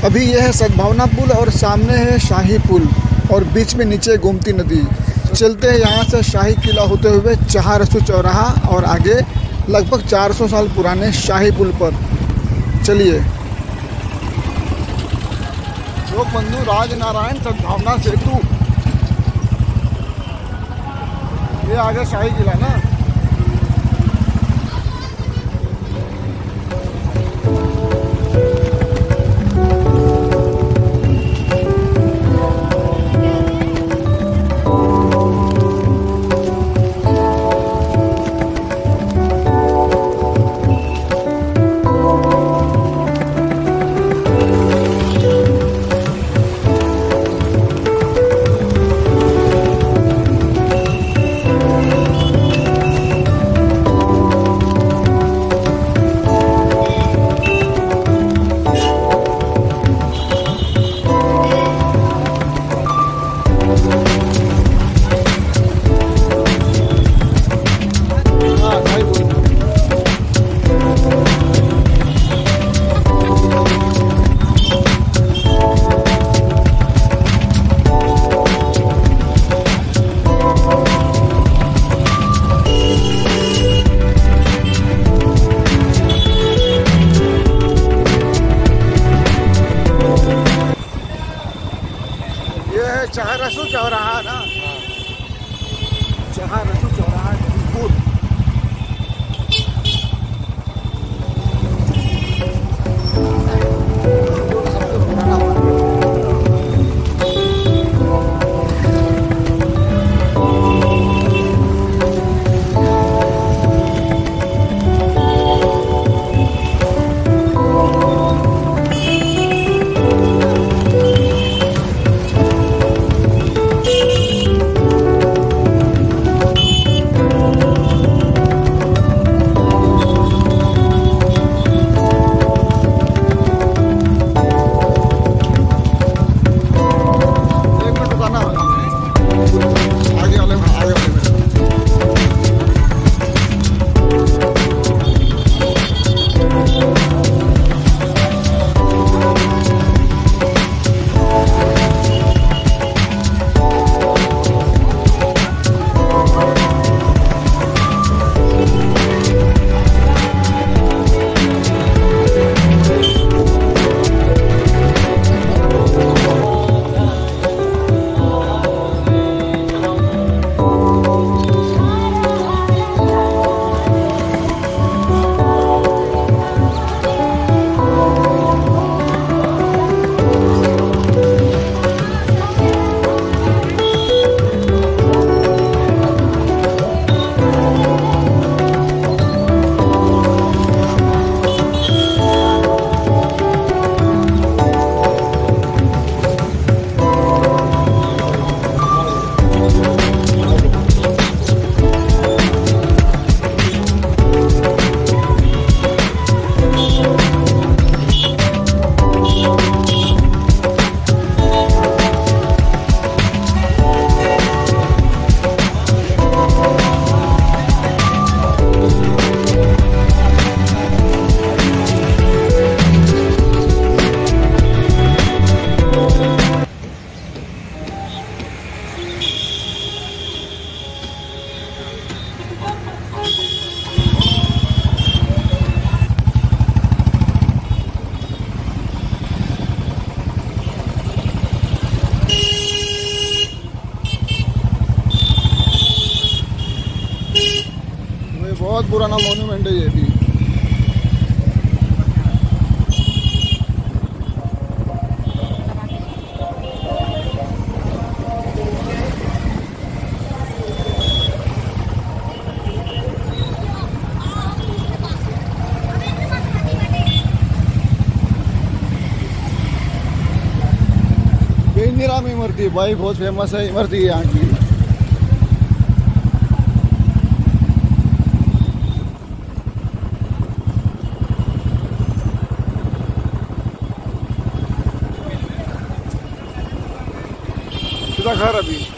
अभी यह है सद्भावना पुल और सामने है शाही पुल और बीच में नीचे गोमती नदी। चलते हैं यहाँ से शाही किला होते हुए चहारसू चौराहा और आगे लगभग 400 साल पुराने शाही पुल पर। चलिए। लोक बंधु राजनारायण सद्भावना सेतु, ये आगे शाही किला ना। चहारसू चौराहा ना, चहारसू चौराहा जौनपुर। बहुत पुराना मोन्यूमेंट है ये भी। बेनीराम इमरती भाई बहुत फेमस है इमरती यहाँ की। घर अभी